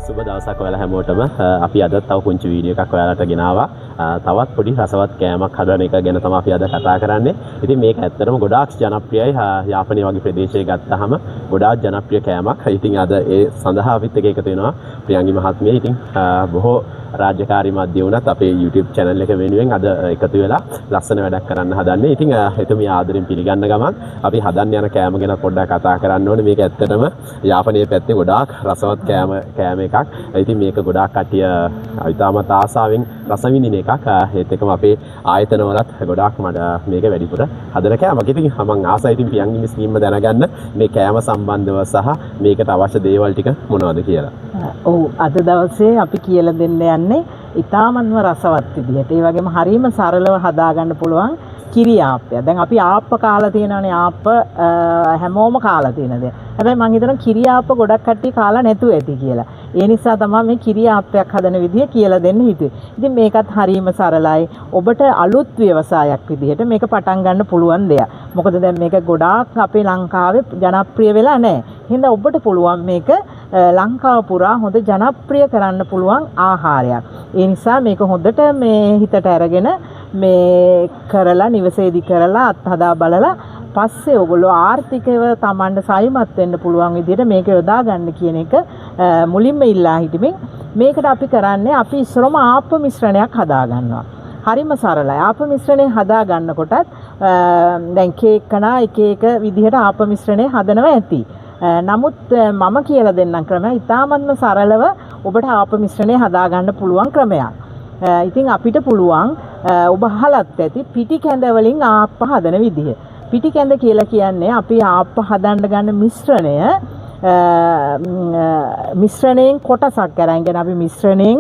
සුබ දවසක් ඔයාලා හැමෝටම. අපි අද තව පුංචි වීඩියෝ එකක් ඔයාලට ගෙනාවා. තවත් පොඩි රසවත් කෑමක් හදන එක ගැන තමයි අපි අද කතා කරන්නේ. ඉතින් මේක ඇත්තටම ගොඩාක් ජනප්‍රියයි. යාපනයේ වගේ ප්‍රදේශයක ගත්තාම ගොඩාක් ජනප්‍රිය කෑමක්. ඉතින් අද ඒ සඳහා අපිත් එක්ක එකතු වෙනවා ප්‍රියංගි මහත්මිය. ඉතින් බොහෝ රාජකාරී මැදිය වුණත් අපේ YouTube channel එක වෙනුවෙන් අද එකතු වෙලා ලස්සන වැඩක් කරන්න හදන්නේ. ඉතින් එතුමිය ආදරෙන් පිළිගන්න ගමන් අපි හදන්න යන කෑම ගැන පොඩ්ඩක් කතා කරන්න ඕනේ. මේක ඇත්තටම යාපනයේ පැත්තේ ගොඩාක් රසවත් කෑම එකක්. ඉතින් මේක ගොඩාක් කට්ටිය ඉතාමත් ආසාවෙන් රස විඳින එකක්. ඒත් එක්කම අපේ ආයතන වලත් ගොඩාක් මේක වැඩිපුර හදන කෑමක්. ඉතින් මම ආසයි ඉතින් පියංගිනි ස්කීම්ම දැනගන්න මේ කෑම සම්බන්ධව සහ මේකට අවශ්‍ය දේවල් ටික මොනවද කියලා. ඔව් අද දවසේ අපි කියලා දෙන්න යන්නේ ඉතාමත්ම රසවත් විදිහට. ඒ වගේම හරිම සරලව හදාගන්න පුළුවන් කිරි ආප්පය. දැන් අපි ආප්ප කාලා තියෙනවානේ. ආප්ප හැමෝම කාලා තියෙන දේ. හැබැයි මම හිතනවා කිරි ආප්ප ගොඩක් කට්ටිය කාලා නැතුව ඇති කියලා. ඒ නිසා තමයි මේ කිරි ආප්පයක් හදන විදිය කියලා දෙන්න හිතුවේ. ඉතින් මේකත් හරිම සරලයි. ඔබට අලුත් ව්‍යවසායක් විදිහට මේක පටන් ගන්න පුළුවන් දෙයක්. මොකද දැන් මේක ගොඩාක් අපේ ලංකාවේ ජනප්‍රිය වෙලා නැහැ. එහෙනම් ඔබට පුළුවන් මේක ලංකාව පුරා හොඳ ජනප්‍රිය කරන්න පුළුවන් ආහාරයක්. ඒ නිසා මේක හොඳට මේ හිතට අරගෙන මේ කරලා නිවසේදී කරලා අත්හදා බලලා පස්සේ ඔයගොල්ලෝ ආර්ථිකව Tamanට සයිමත් වෙන්න පුළුවන් විදිහට මේක යොදා ගන්න කියන එක මුලින්ම ඉල්ලා හිටමින් මේකට අපි කරන්නේ අපි ඉස්සරම ආප්ප මිශ්‍රණයක් හදා ගන්නවා. හරිම සරලයි. ආප්ප මිශ්‍රණය හදා ගන්නකොටත් දැන් කේක්කනා එක එක විදිහට ආප්ප මිශ්‍රණය හදනවා ඇති. නමුත් මම කියලා දෙන්නම් ක්‍රමය ඉතාමත්ම සරලව ඔබට ආප්ප මිශ්‍රණය හදා ගන්න පුළුවන් ක්‍රමයක්. ඉතින් අපිට පුළුවන් ඔබ අහලත් ඇති පිටි කැඳ වලින් ආප්ප හදන විදිහ. පිටි කැඳ කියලා කියන්නේ අපි ආප්ප හදන්න ගන්න මිශ්‍රණයෙන් කොටසක් අරගෙන අපි මිශ්‍රණය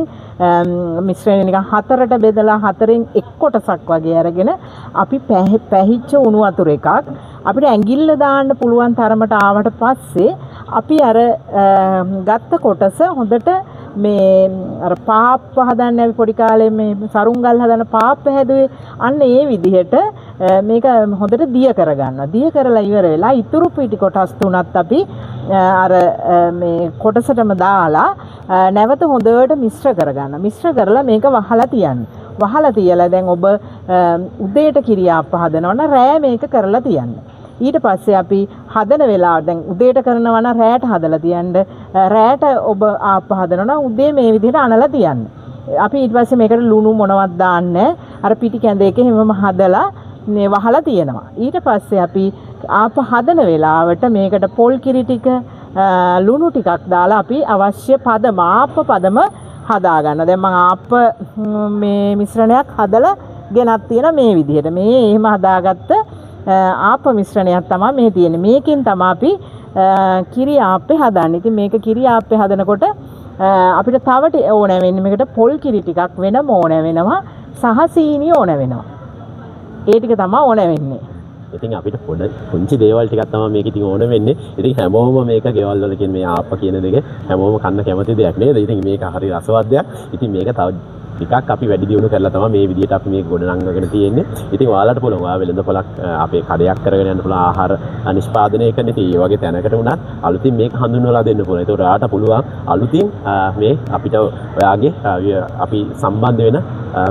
නිකන් හතරට බෙදලා හතරෙන් එක් කොටසක් වගේ අරගෙන අපි පැහිච්ච උණු වතුර එකක් අපිට ඇඟිල්ල දාන්න පුළුවන් තරමට ආවට පස්සේ අපි අර ගත්ත කොටස හොඳට මේ අර පාප්ප හදන්න අපි පොඩි කාලේ මේ සරුංගල් හදන පාප්ප හැදුවේ අන්න ඒ විදිහට මේක හොඳට දිය කරගන්නවා. දිය කරලා ඉවර වෙලා ඉතුරු පිටි කොටස් තුනත් අපි අර මේ කොටසටම දාලා නැවත හොඳට මිශ්‍ර කරගන්න. මිශ්‍ර කරලා මේක වහලා තියන්න. වහලා තියලා දැන් ඔබ උදේට කිරි ආප්ප හදනවනම් රෑ මේක කරලා තියන්න. ඊට පස්සේ අපි හදන වෙලාව දැන් උදේට කරනවා නම් රෑට හදලා තියන්න. රෑට ඔබ ආප්ප හදනවා නම් උදේ මේ විදිහට අනලා තියන්න. අපි ඊට පස්සේ මේකට ලුණු මොනවත් දාන්නේ අර පිටි කැඳ එකේ හැමම හදලා මේ වහලා තියෙනවා. ඊට පස්සේ අපි ආප්ප හදන වෙලාවට මේකට පොල් කිරි ටික ලුණු ටිකක් දාලා අපි අවශ්‍ය ආප්ප පදම හදා ගන්න. දැන් මම ආප්ප මේ මිශ්‍රණයක් හදලා ගෙනත් තියෙන මේ විදිහට. මේ එහෙම හදාගත්ත ආප්ප මිශ්‍රණයක් තමයි මේ තියෙන්නේ. මේකෙන් තමයි අපි කිරි ආප්පේ හදන්නේ. ඉතින් මේක කිරි ආප්පේ හදනකොට අපිට තව ඕන වෙන්නේ මේකට පොල් කිරි ටිකක් වෙනම ඕන වෙනවා සහ සීනි ඕන වෙනවා. ඒ ටික තමයි ඕන වෙන්නේ. ඉතින් අපිට පුංචි දේවල් ටිකක් තමයි මේක ඉතින් ඕන වෙන්නේ. ඉතින් හැමෝම මේක ගෙවල් වල කියන මේ ආප්ප කියන දෙක හැමෝම කන්න කැමති දෙයක් නේද? ඉතින් මේක හරි රසවත් දෙයක්. ඉතින් මේක තව ටිකක් අපි වැඩි දියුණු කරලා තමයි මේ විදිහට අපි මේක ගොඩනංගගෙන තියෙන්නේ. ඉතින් ඔයාලට පුළුවන් ඔයා වෙළඳපොලක් අපේ කඩයක් කරගෙන යන්න පුළුවන් ආහාර නිෂ්පාදනය කරන ඉතින් ඒ වගේ තැනකට වුණත් අලුතින් මේක හඳුන්වලා දෙන්න පුළුවන්. ඒකට ඔයාලට පුළුවන් අලුතින් මේ අපිට ඔයාගේ අපි සම්බන්ධ වෙන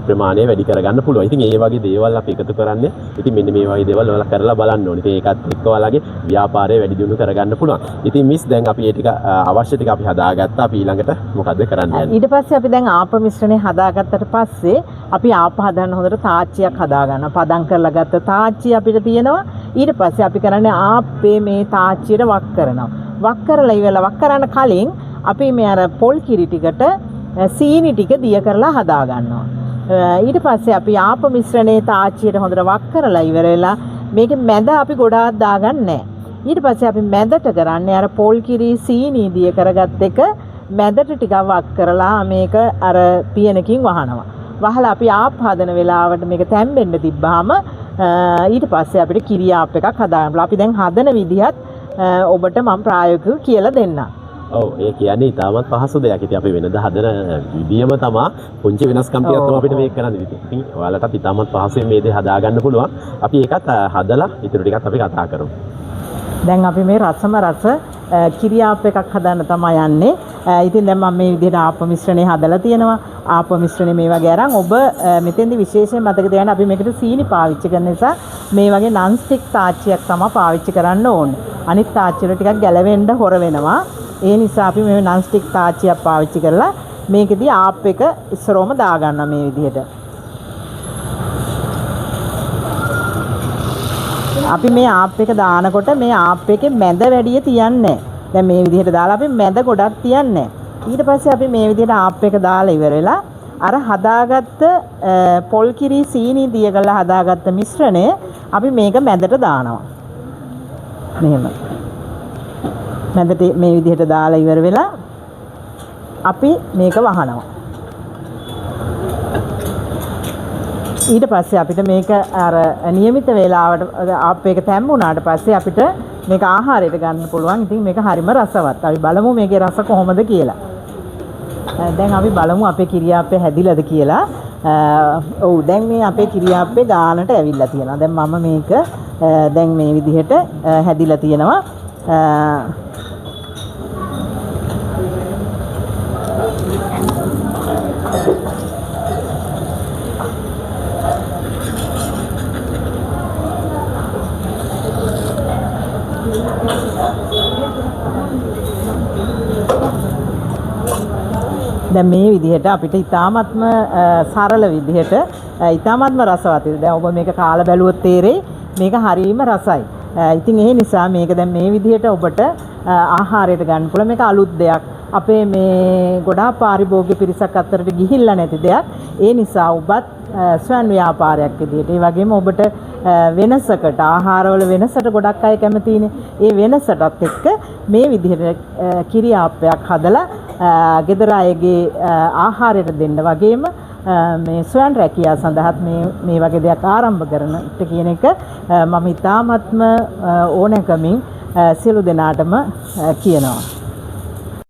ප්‍රමාණය වැඩි කරගන්න පුළුවන්. ඉතින් ඒ වගේ දේවල් අපි එකතු කරන්නේ. ඉතින් මෙන්න මේ වගේ දේවල් ඔයාලා කරලා බලන්න ඕනේ. ඉතින් ඒකත් එක්ක ඔයාලගේ ව්‍යාපාරය වැඩි දියුණු කරගන්න පුළුවන්. ඉතින් මිස් දැන් අපි ඒ ටික අවශ්‍ය ටික අපි හදාගත්තා. අපි ඊළඟට මොකද්ද කරන්න යන්නේ? ඊට පස්සේ අපි දැන් ආප්ප මිශ්‍රණය හදාගත්තට පස්සේ අපි ආප්ප හදන්න හොඳට තාච්චියක් හදා ගන්නවා. පදම් කරලා ගත්ත තාච්චිය අපිට තියෙනවා. ඊට පස්සේ අපි කරන්නේ ආප්පේ මේ තාච්චියට වක් කරනවා. වක් කරලා ඉවරලා වක් කරන්න කලින් අපි මේ අර පොල් කිරි ටිකට සීනි ටික දිය කරලා හදා ගන්නවා. ඊට පස්සේ අපි ආප්ප මිශ්‍රණයේ තාච්චියට හොඳට වක් කරලා ඉවර වෙලා මේකේ මැද අපි ගොඩාක් දාගන්නේ නැහැ. ඊට පස්සේ අපි මැදට කරන්නේ අර පොල් කිරි සීනි දිය කරගත් එක මැදට ටිකක් වක් කරලා මේක අර පියනකින් වහනවා. වහලා අපි ආප්ප හදන වෙලාවට මේක තැම්බෙන්න තිබ්බාම ඊට පස්සේ අපිට කිරි ආප්ප එකක් හදාගන්න. අපි දැන් හදන විදිහත් ඔබට මම ප්‍රායෝගිකව කියලා දෙන්නම්. ඔව් ඒ කියන්නේ ඉතාමත් පහසු දෙයක්. ඉතින් අපි වෙනද හදන විදියම තමයි පුංචි වෙනස්කම් ටිකක් තමයි අපිට මේක කරන්න ඉතින්. ඉතින් ඔයාලටත් ඉතාමත් පහසුවෙන් මේ දේ හදා ගන්න පුළුවන්. අපි ඒකත් හදලා ඊටු ටිකක් අපි කතා කරමු. දැන් අපි මේ රසම රස කිරියාප් එකක් හදන්න තමයි යන්නේ. ඉතින් දැන් මම මේ විදිහට ආප මිශ්‍රණය හදලා තියෙනවා. ආප මිශ්‍රණය මේ වගේ අරන් ඔබ මෙතෙන්දි විශේෂයෙන් මතක තියාගන්න අපි මේකට සීනි පාවිච්චි කරන නිසා මේ වගේ නන් ස්ටික් තාච්චියක් තමයි පාවිච්චි කරන්න ඕනේ. අනිත් තාච්චි වල ටිකක් ගැලවෙන්න හොර වෙනවා. ඒ නිසා අපි මේ නන් ස්ටික් තාච්චියක් පාවිච්චි කරලා මේකෙදී ආප් එක ඉස්සරෝම දාගන්නවා මේ විදිහට. අපි මේ ආප් එක දානකොට මේ ආප් එකේ මැද වැඩිය තියන්නේ. දැන් මේ විදිහට දාලා අපි මැද ගොඩක් තියන්නේ. ඊට පස්සේ අපි මේ විදිහට ආප් එක දාලා ඉවර වෙලා අර හදාගත්ත පොල් කිරි සීනි දියගලා හදාගත්ත මිශ්‍රණය අපි මේක මැදට දානවා. මෙහෙම. මැදට මේ විදිහට දාලා ඉවර වෙලා අපි මේක වහනවා. ඊට පස්සේ අපිට මේක අර નિયમિત වේලාවට ආප් එක තැම්බුණාට පස්සේ අපිට මේක ආහාරයට ගන්න පුළුවන්. ඉතින් මේක හරිම රසවත්. අපි බලමු මේකේ රස කොහොමද කියලා. දැන් අපි බලමු අපේ කිරියාප්පේ හැදිලාද කියලා. ඔව් දැන් මේ අපේ කිරියාප්පේ ගානට ඇවිල්ලා තියෙනවා. දැන් මම මේක දැන් මේ විදිහට හැදිලා තියෙනවා. දැන් මේ විදිහට අපිට ඊ타ත්ම සරල විදිහට ඊ타ත්ම රසවත්. දැන් ඔබ මේක කාලා බැලුවොත් තේරෙයි මේක හරියම රසයි. ඉතින් ඒ නිසා මේක දැන් මේ විදිහට ඔබට ආහාරයට ගන්න පුළුවන්. මේක අලුත් දෙයක්. අපේ මේ ගොඩාක් පාරිභෝගික පිරිසක් අතරට ගිහිල්ලා නැති දෙයක්. ඒ නිසා ඔබත් ස්වයං ව්‍යාපාරයක් විදිහට ඒ වගේම ඔබට වෙනසකට ආහාරවල වෙනසට ගොඩක් අය කැමතිනේ. ඒ වෙනසටත් එක්ක මේ විදිහට කිරියාප්පයක් හදලා ගෙදර අයගේ ආහාරයට දෙන්න වගේම මේ ස්වයං රැකියාව සඳහාත් මේ වගේ දෙයක් ආරම්භ කරන කියන එක මම ඉතාමත්ම ඕනෑකමින් සියලු දෙනාටම කියනවා.